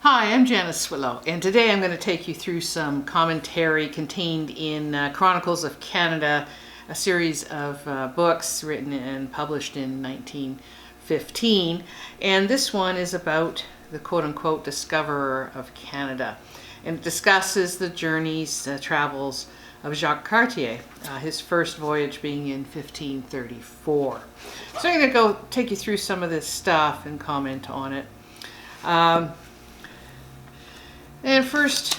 Hi, I'm Janice Switlo, and today I'm going to take you through some commentary contained in Chronicles of Canada, a series of books written and published in 1915. And this one is about the quote-unquote discoverer of Canada. And it discusses the journeys, travels of Jacques Cartier, his first voyage being in 1534. So I'm going to go take you through some of this stuff and comment on it. And first,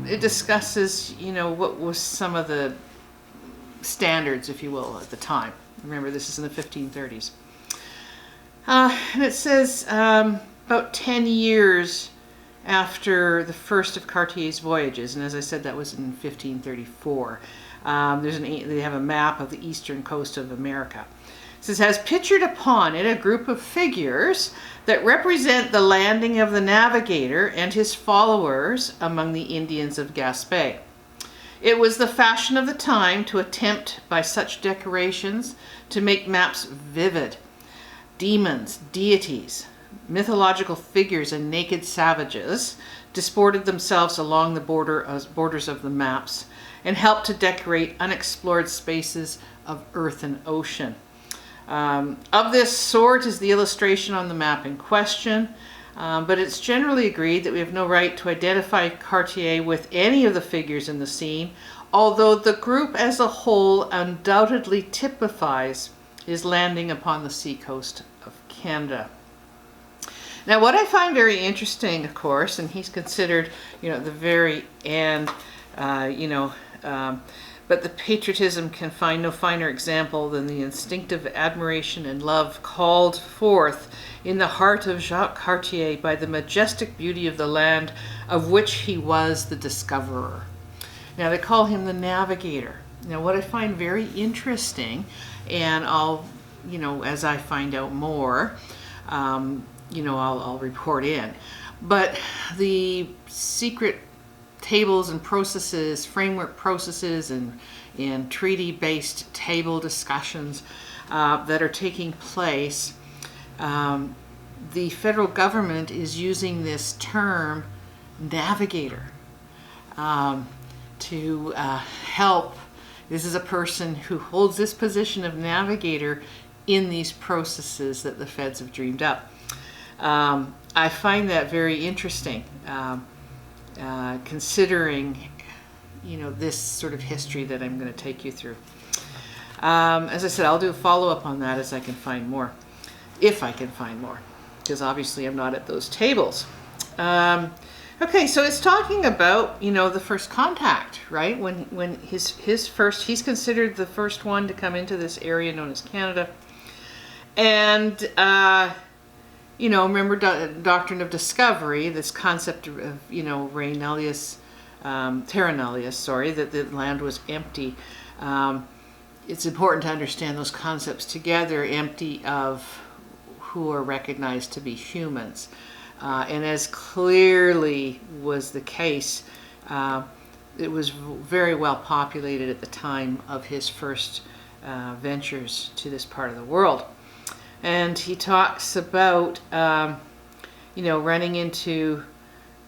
it discusses, what was some of the standards, if you will, at the time. Remember, this is in the 1530s. And it says about 10 years after the first of Cartier's voyages, and as I said, that was in 1534. They have a map of the eastern coast of America. It says, has pictured upon it a group of figures that represent the landing of the navigator and his followers among the Indians of Gaspé. It was the fashion of the time to attempt by such decorations to make maps vivid. Demons, deities, mythological figures, and naked savages disported themselves along the borders of the maps and helped to decorate unexplored spaces of earth and ocean. Of this sort is the illustration on the map in question, but it's generally agreed that we have no right to identify Cartier with any of the figures in the scene, although the group as a whole undoubtedly typifies his landing upon the seacoast of Canada. Now, what I find very interesting, of course, and he's considered, at the very end, but the patriotism can find no finer example than the instinctive admiration and love called forth in the heart of Jacques Cartier by the majestic beauty of the land of which he was the discoverer. Now, they call him the navigator. Now, what I find very interesting, and I'll, as I find out more, I'll report in, but the secret tables and processes, framework processes, and treaty-based table discussions that are taking place, the federal government is using this term navigator to help. This is a person who holds this position of navigator in these processes that the feds have dreamed up. I find that very interesting. Considering, this sort of history that I'm going to take you through. As I said, I'll do a follow-up on that as I can find more, if I can find more, because obviously I'm not at those tables. Okay, so it's talking about, the first contact, right? When his first, he's considered the first one to come into this area known as Canada. And, remember doctrine of discovery, this concept of, terra nullius, that the land was empty. It's important to understand those concepts together, empty of who are recognized to be humans. And as clearly was the case, it was very well populated at the time of his first ventures to this part of the world. And he talks about, running into,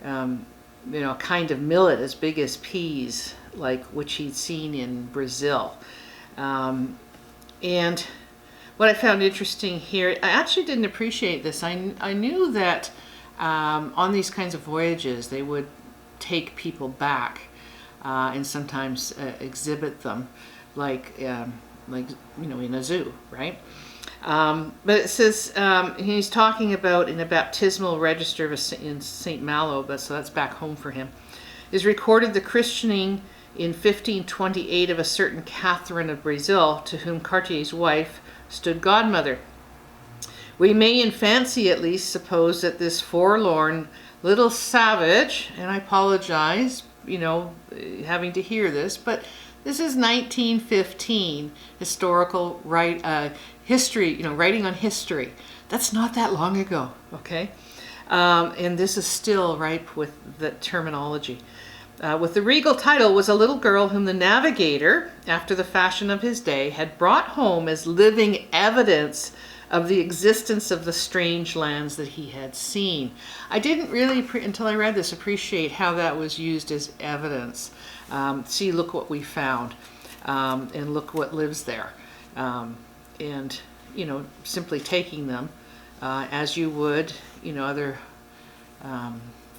a kind of millet as big as peas, like which he'd seen in Brazil. And what I found interesting here, I actually didn't appreciate this. I knew that on these kinds of voyages, they would take people back and sometimes exhibit them, like in a zoo, right? But it says, he's talking about in a baptismal register in St. Malo, so that's back home for him, is recorded the christening in 1528 of a certain Catherine of Brazil, to whom Cartier's wife stood godmother. We may in fancy at least suppose that this forlorn little savage, and I apologize, having to hear this, but this is 1915 historical history, writing on history. That's not that long ago, okay? And this is still ripe with the terminology. With the regal title was a little girl whom the navigator, after the fashion of his day, had brought home as living evidence of the existence of the strange lands that he had seen. I didn't really, until I read this, appreciate how that was used as evidence. See, look what we found, and look what lives there. And, you know, simply taking them as you would, you know, other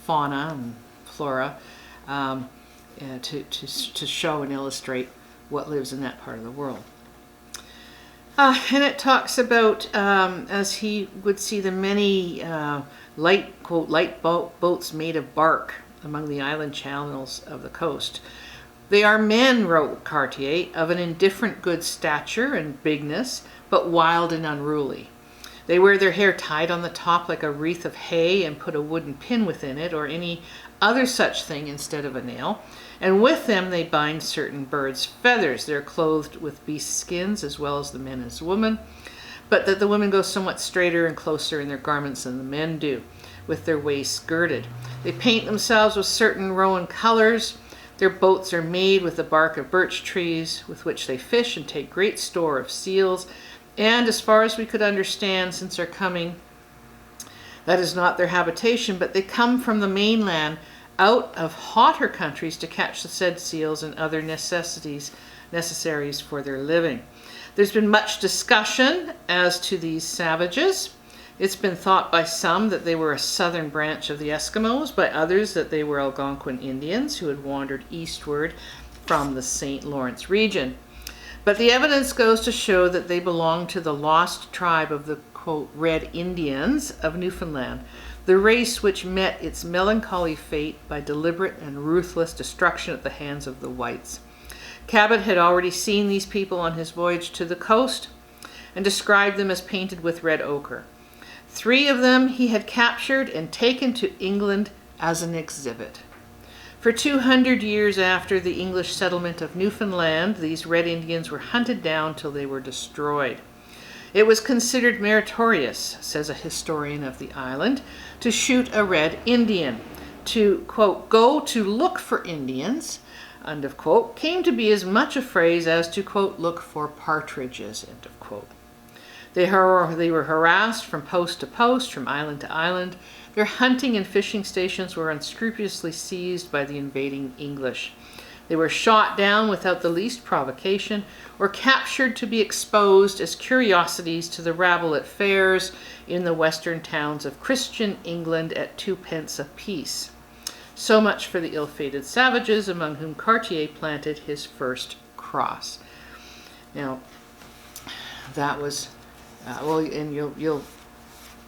fauna and flora to show and illustrate what lives in that part of the world. And it talks about, as he would see the many light, quote, light boats made of bark among the island channels of the coast. They are men, wrote Cartier, of an indifferent good stature and bigness, but wild and unruly. They wear their hair tied on the top like a wreath of hay and put a wooden pin within it or any other such thing instead of a nail. And with them they bind certain birds' feathers. They're clothed with beast skins as well as the men as women, but that the women go somewhat straighter and closer in their garments than the men do, with their waists girded. They paint themselves with certain rowan colors. Their boats are made with the bark of birch trees, with which they fish and take great store of seals. And as far as we could understand since their coming, that is not their habitation, but they come from the mainland out of hotter countries to catch the said seals and other necessaries for their living. There's been much discussion as to these savages. It's been thought by some that they were a southern branch of the Eskimos, by others that they were Algonquin Indians who had wandered eastward from the St. Lawrence region. But the evidence goes to show that they belong to the lost tribe of the, quote, Red Indians of Newfoundland, the race which met its melancholy fate by deliberate and ruthless destruction at the hands of the whites. Cabot had already seen these people on his voyage to the coast and described them as painted with red ochre. 3 of them he had captured and taken to England as an exhibit. For 200 years after the English settlement of Newfoundland, these Red Indians were hunted down till they were destroyed. It was considered meritorious, says a historian of the island, to shoot a Red Indian. To, quote, go to look for Indians, end of quote, came to be as much a phrase as to, quote, look for partridges, end of quote. They were harassed from post to post, from island to island. Their hunting and fishing stations were unscrupulously seized by the invading English. They were shot down without the least provocation, or captured to be exposed as curiosities to the rabble at fairs in the western towns of Christian England at 2d. apiece. So much for the ill-fated savages among whom Cartier planted his first cross. Now, that was, and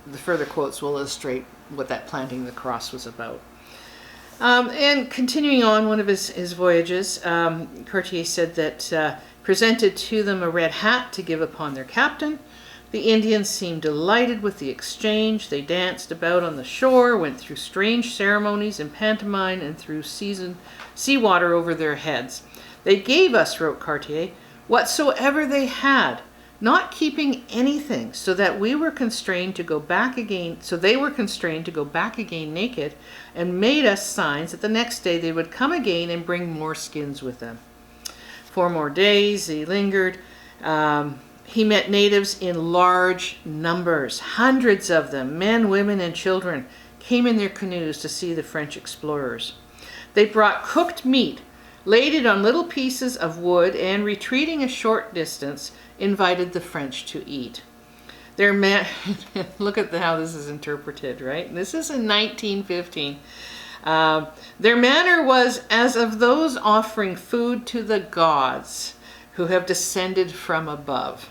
the further quotes will illustrate what that planting the cross was about. And continuing on one of his voyages, Cartier said that presented to them a red hat to give upon their captain. The Indians seemed delighted with the exchange. They danced about on the shore, went through strange ceremonies and pantomime, and threw seawater over their heads. They gave us, wrote Cartier, whatsoever they had, not keeping anything, so that we were constrained to go back again, so they were constrained to go back again naked, and made us signs that the next day they would come again and bring more skins with them. 4 more days he lingered. He met natives in large numbers. Hundreds of them, men, women, and children, came in their canoes to see the French explorers. They brought cooked meat, laid it on little pieces of wood, and retreating a short distance, invited the French to eat. Their look at how this is interpreted, right? This is in 1915. Their manner was as of those offering food to the gods who have descended from above.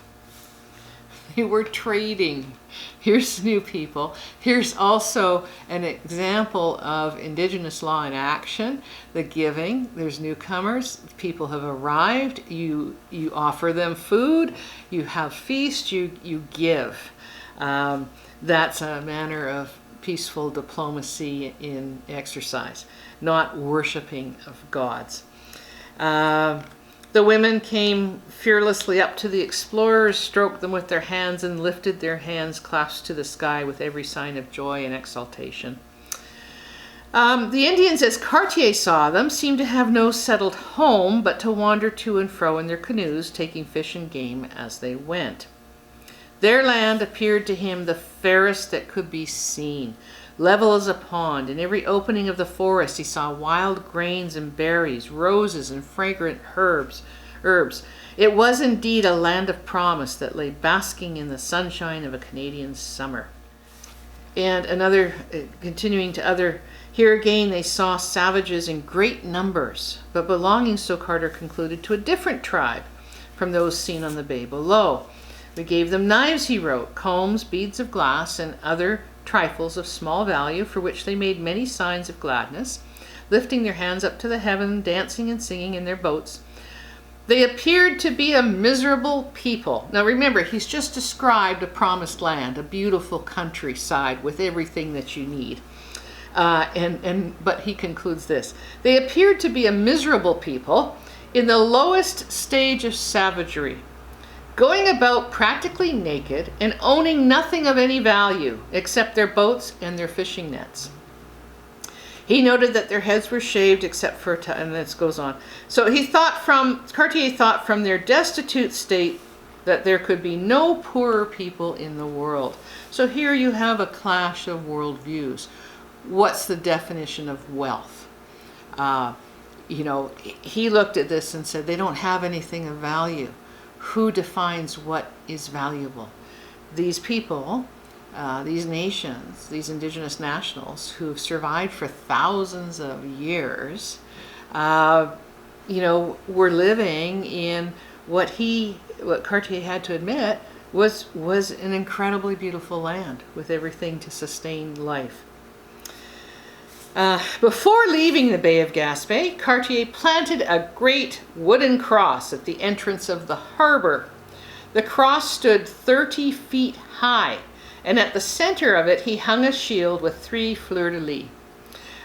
They were trading. Here's new people. Here's also an example of Indigenous law in action, the giving. There's newcomers. People have arrived. You offer them food. You have feast. You give. That's a manner of peaceful diplomacy in exercise, not worshiping of gods. The women came fearlessly up to the explorers, stroked them with their hands, and lifted their hands clasped to the sky with every sign of joy and exultation. The Indians, as Cartier saw them, seemed to have no settled home, but to wander to and fro in their canoes, taking fish and game as they went. Their land appeared to him the fairest that could be seen, level as a pond. In every opening of the forest he saw wild grains and berries, roses and fragrant herbs. It was indeed a land of promise that lay basking in the sunshine of a Canadian summer. And another, continuing to other, here again they saw savages in great numbers, but belonging, so Carter concluded, to a different tribe from those seen on the bay below. We gave them knives, he wrote, combs, beads of glass, and other trifles of small value, for which they made many signs of gladness, lifting their hands up to the heaven, dancing and singing in their boats. They appeared to be a miserable people. Now remember, he's just described a promised land, a beautiful countryside with everything that you need. But he concludes this. They appeared to be a miserable people in the lowest stage of savagery, going about practically naked and owning nothing of any value except their boats and their fishing nets. He noted that their heads were shaved except for, and this goes on. So Cartier thought from their destitute state that there could be no poorer people in the world. So here you have a clash of worldviews. What's the definition of wealth? He looked at this and said, they don't have anything of value. Who defines what is valuable? These people, these nations, these indigenous nationals who've survived for thousands of years, were living in what Cartier had to admit was an incredibly beautiful land with everything to sustain life. Before leaving the Bay of Gaspé, Cartier planted a great wooden cross at the entrance of the harbor. The cross stood 30 feet high, and at the center of it he hung a shield with 3 fleurs-de-lis.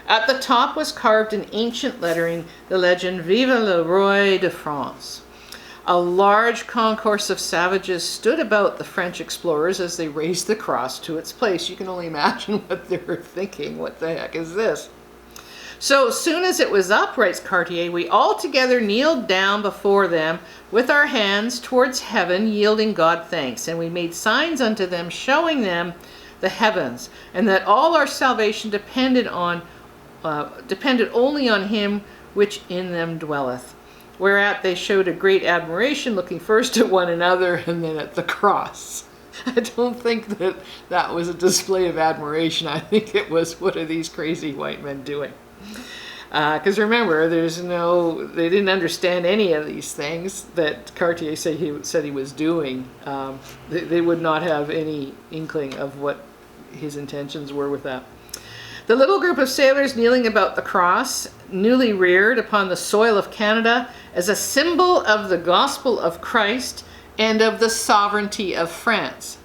At the top was carved in ancient lettering the legend, Vive le Roi de France. A large concourse of savages stood about the French explorers as they raised the cross to its place. You can only imagine what they were thinking. What the heck is this? So soon as it was up, writes Cartier, we all together kneeled down before them with our hands towards heaven, yielding God thanks. And we made signs unto them, showing them the heavens, and that all our salvation depended only on him which in them dwelleth. Whereat they showed a great admiration, looking first at one another and then at the cross. I don't think that was a display of admiration. I think it was, what are these crazy white men doing? Because remember, they didn't understand any of these things that Cartier said he was doing. They would not have any inkling of what his intentions were with that. The little group of sailors kneeling about the cross, newly reared upon the soil of Canada as a symbol of the gospel of Christ and of the sovereignty of France.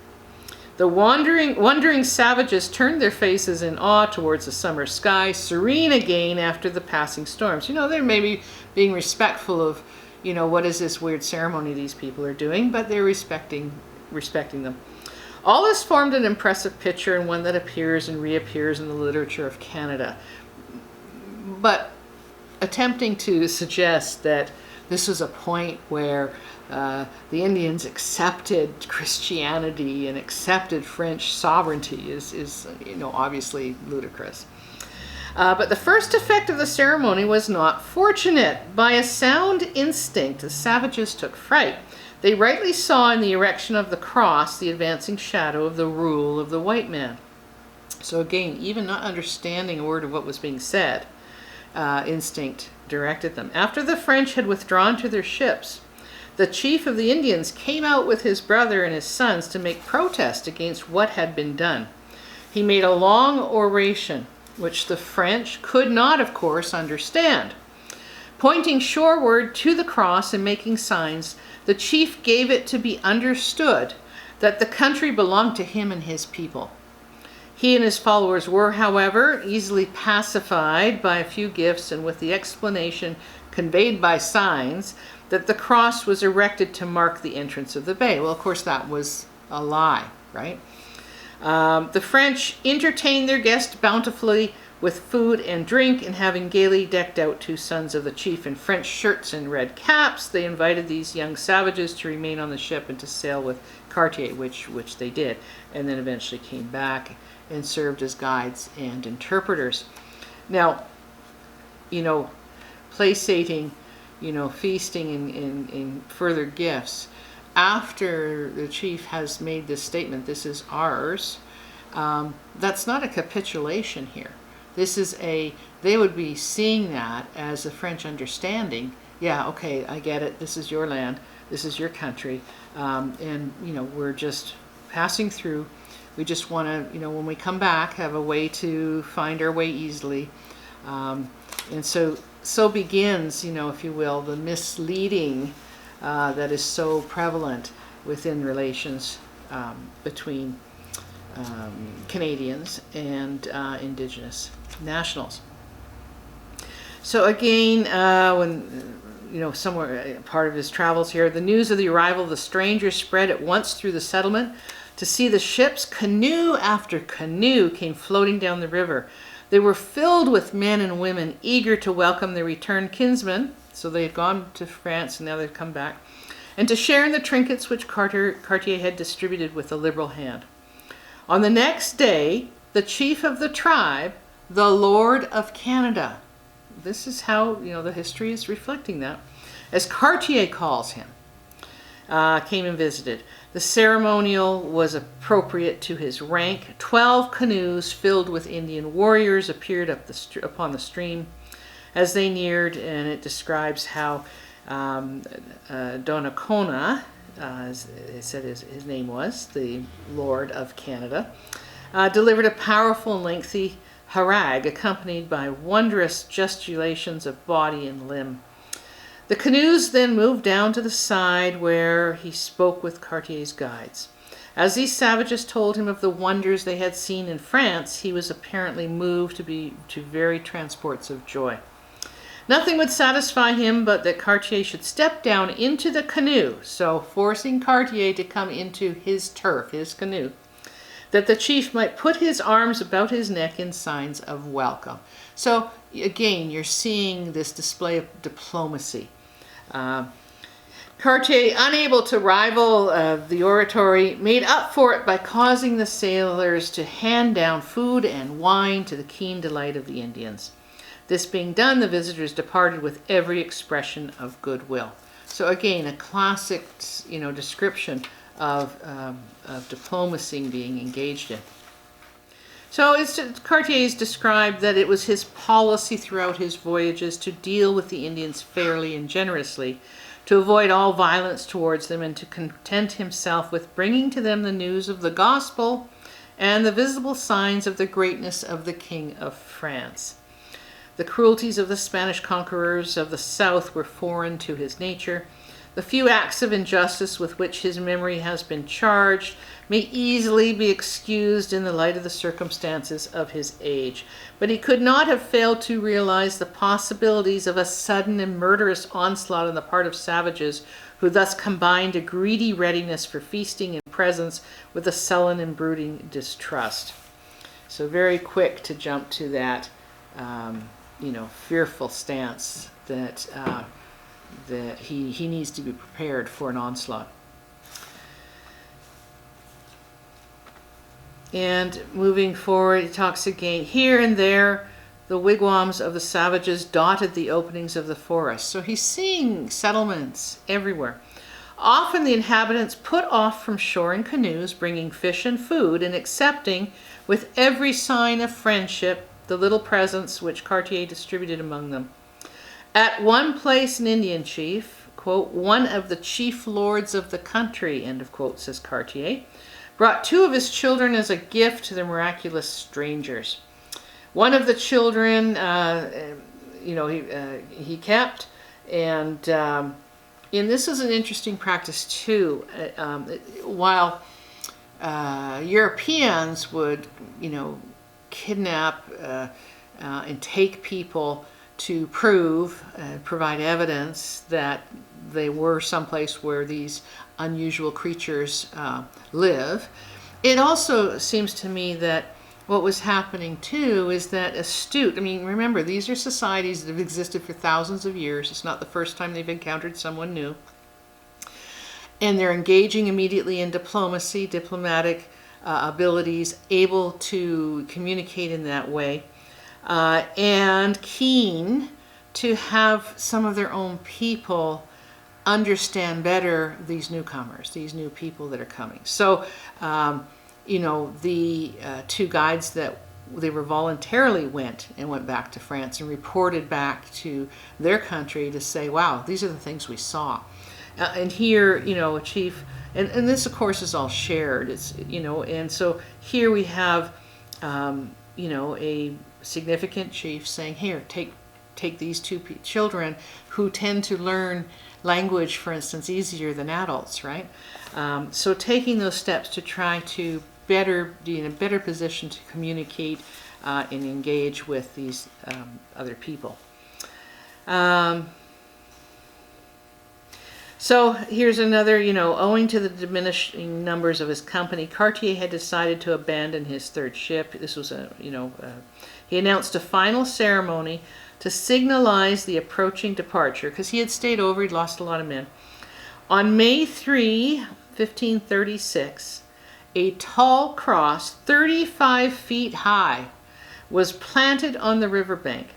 The wondering savages turned their faces in awe towards the summer sky, serene again after the passing storms. They're maybe being respectful of, what is this weird ceremony these people are doing, but they're respecting them. All this formed an impressive picture and one that appears and reappears in the literature of Canada. But attempting to suggest that this was a point where the Indians accepted Christianity and accepted French sovereignty is obviously ludicrous. But the first effect of the ceremony was not fortunate. By a sound instinct, the savages took fright. They rightly saw in the erection of the cross the advancing shadow of the rule of the white man. So again, even not understanding a word of what was being said, instinct directed them. After the French had withdrawn to their ships, the chief of the Indians came out with his brother and his sons to make protest against what had been done. He made a long oration, which the French could not, of course, understand. Pointing shoreward to the cross and making signs, the chief gave it to be understood that the country belonged to him and his people. He and his followers were, however, easily pacified by a few gifts and with the explanation conveyed by signs that the cross was erected to mark the entrance of the bay. Well, of course, that was a lie, right? The French entertained their guests bountifully with food and drink, and having gaily decked out 2 sons of the chief in French shirts and red caps, they invited these young savages to remain on the ship and to sail with Cartier, which they did, and then eventually came back and served as guides and interpreters. Now, placating, feasting and further gifts. After the chief has made this statement, this is ours, that's not a capitulation here. This is they would be seeing that as a French understanding. Yeah, okay, I get it. This is your land. This is your country. And, we're just passing through. We just want to, when we come back, have a way to find our way easily. And so begins, if you will, the misleading that is so prevalent within relations between Canadians and Indigenous nationals. So again, when somewhere part of his travels here, the news of the arrival of the strangers spread at once through the settlement. To see the ships, canoe after canoe came floating down the river. They were filled with men and women eager to welcome their returned kinsmen. So they had gone to France and now they'd come back, and to share in the trinkets which Cartier had distributed with a liberal hand. On the next day, the chief of the tribe, the Lord of Canada, this is how, the history is reflecting that, as Cartier calls him, came and visited. The ceremonial was appropriate to his rank. 12 canoes filled with Indian warriors appeared upon the stream as they neared, and it describes how Donnacona, as it said his name was, the Lord of Canada, delivered a powerful and lengthy harangue accompanied by wondrous gesticulations of body and limb. The canoes then moved down to the side where he spoke with Cartier's guides. As these savages told him of the wonders they had seen in France, he was apparently moved to very transports of joy. Nothing would satisfy him but that Cartier should step down into the canoe, so forcing Cartier to come into his turf, his canoe, that the chief might put his arms about his neck in signs of welcome. So again, you're seeing this display of diplomacy. Cartier, unable to rival the oratory, made up for it by causing the sailors to hand down food and wine to the keen delight of the Indians. This being done, the visitors departed with every expression of goodwill. So again, a classic, description of diplomacy being engaged in. So Cartier's described that it was his policy throughout his voyages to deal with the Indians fairly and generously, to avoid all violence towards them, and to content himself with bringing to them the news of the gospel and the visible signs of the greatness of the King of France. The cruelties of the Spanish conquerors of the South were foreign to his nature. The few acts of injustice with which his memory has been charged may easily be excused in the light of the circumstances of his age, but he could not have failed to realize the possibilities of a sudden and murderous onslaught on the part of savages who thus combined a greedy readiness for feasting and presents with a sullen and brooding distrust. So very quick to jump to that, fearful stance that he needs to be prepared for an onslaught. And moving forward, it talks again, here and there, the wigwams of the savages dotted the openings of the forest. So he's seeing settlements everywhere. Often the inhabitants put off from shore in canoes, bringing fish and food, and accepting, with every sign of friendship, the little presents which Cartier distributed among them. At one place, an Indian chief, quote, one of the chief lords of the country, end of quote, says Cartier, brought 2 of his children as a gift to the miraculous strangers. One of the children, he kept, and this is an interesting practice too. While Europeans would, kidnap and take people to prove and provide evidence that they were someplace where these unusual creatures live. It also seems to me that what was happening too is that remember, these are societies that have existed for thousands of years. It's not the first time they've encountered someone new. and they're engaging immediately in diplomacy, diplomatic abilities, able to communicate in that way, and keen to have some of their own people understand better these newcomers, these new people that are coming. So, you know, the two guides that they were voluntarily went back to France and reported back to their country to say, wow, these are the things we saw. And here, you know, a chief, and this of course is all shared, it's, you know, and so here we have, you know, a significant chief saying, here, take these two children who tend to learn language, for instance, easier than adults, right? So taking those steps to try to be in a better position to communicate and engage with these other people. So here's another, you know, owing to the diminishing numbers of his company, Cartier had decided to abandon his third ship. This was he announced a final ceremony to signalize the approaching departure, because he had stayed over, he'd lost a lot of men. On May 3, 1536, a tall cross, 35 feet high, was planted on the riverbank.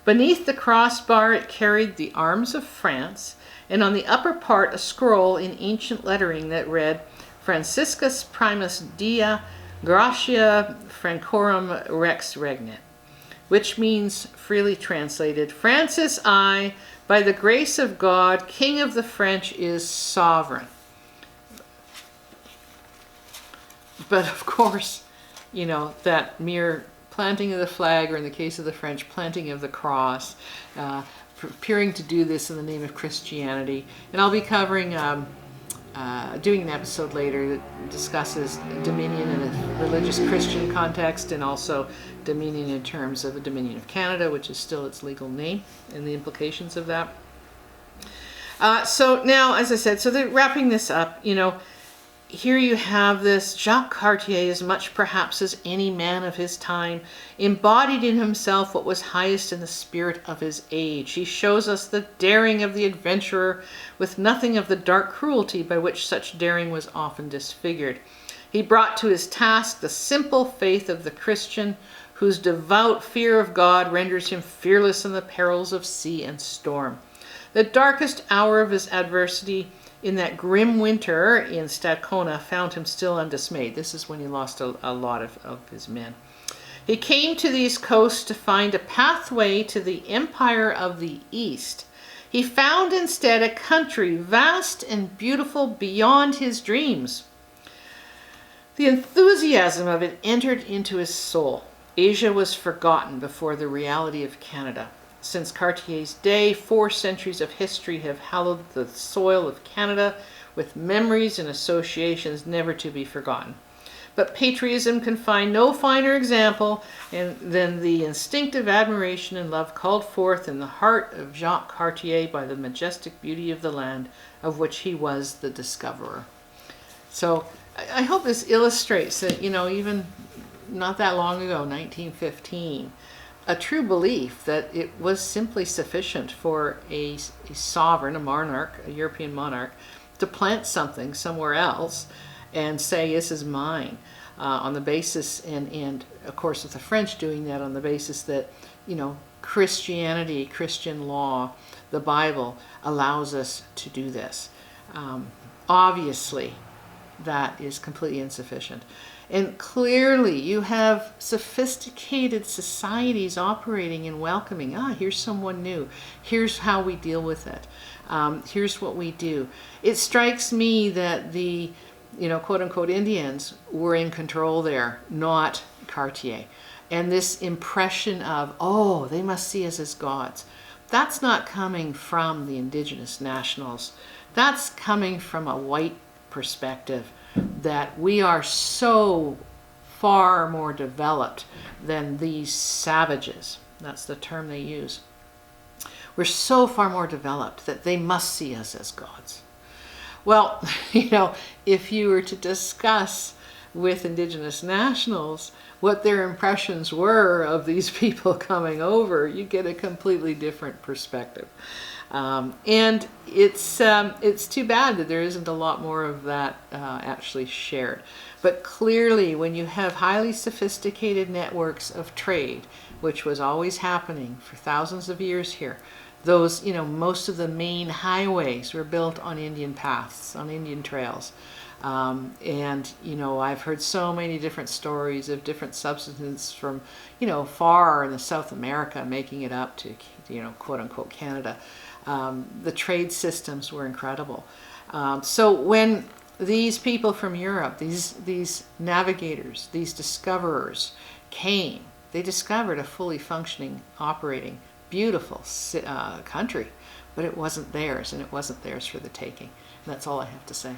Beneath the crossbar it carried the arms of France, and on the upper part a scroll in ancient lettering that read, Franciscus Primus Dia Gratia Francorum Rex Regnet, which means, freely translated, Francis I, by the grace of God, King of the French, is sovereign. But of course, you know, that mere planting of the flag, or in the case of the French, planting of the cross, appearing to do this in the name of Christianity. And I'll be covering, doing an episode later that discusses Dominion in a religious Christian context, and also Dominion in terms of the Dominion of Canada, which is still its legal name, and the implications of that. So now, as I said, so they're wrapping this up, you know, here you have this Jacques Cartier, as much perhaps as any man of his time, embodied in himself what was highest in the spirit of his age. He shows us the daring of the adventurer, with nothing of the dark cruelty by which such daring was often disfigured. He brought to his task the simple faith of the Christian, whose devout fear of God renders him fearless in the perils of sea and storm. The darkest hour of his adversity in that grim winter in Stadacona found him still undismayed. This is when he lost a lot of his men. He came to these coasts to find a pathway to the empire of the East. He found instead a country vast and beautiful beyond his dreams. The enthusiasm of it entered into his soul. Asia was forgotten before the reality of Canada. Since Cartier's day, 4 centuries of history have hallowed the soil of Canada with memories and associations never to be forgotten. But patriotism can find no finer example than the instinctive admiration and love called forth in the heart of Jacques Cartier by the majestic beauty of the land of which he was the discoverer. So I hope this illustrates that, you know, even not that long ago, 1915, a true belief that it was simply sufficient for a sovereign, a monarch, a European monarch, to plant something somewhere else and say, this is mine, on the basis, and of course with the French doing that on the basis that, you know, Christianity, Christian law, the Bible allows us to do this. Obviously, that is completely insufficient. And clearly you have sophisticated societies operating and welcoming. Here's someone new. Here's how we deal with it. Here's what we do. It strikes me that the, you know, quote unquote Indians were in control there, not Cartier. And this impression of, oh, they must see us as gods. That's not coming from the Indigenous nationals. That's coming from a white perspective, that we are so far more developed than these savages. That's the term they use. We're so far more developed that they must see us as gods. Well, you know, if you were to discuss with Indigenous nationals what their impressions were of these people coming over, you get a completely different perspective. And it's too bad that there isn't a lot more of that actually shared. But clearly, when you have highly sophisticated networks of trade, which was always happening for thousands of years here, those, most of the main highways were built on Indian paths, on Indian trails. And I've heard so many different stories of different substances from, far in the South America making it up to, quote unquote Canada. The trade systems were incredible. So when these people from Europe, these navigators, these discoverers came, they discovered a fully functioning, operating, beautiful country, but it wasn't theirs, and it wasn't theirs for the taking. And that's all I have to say.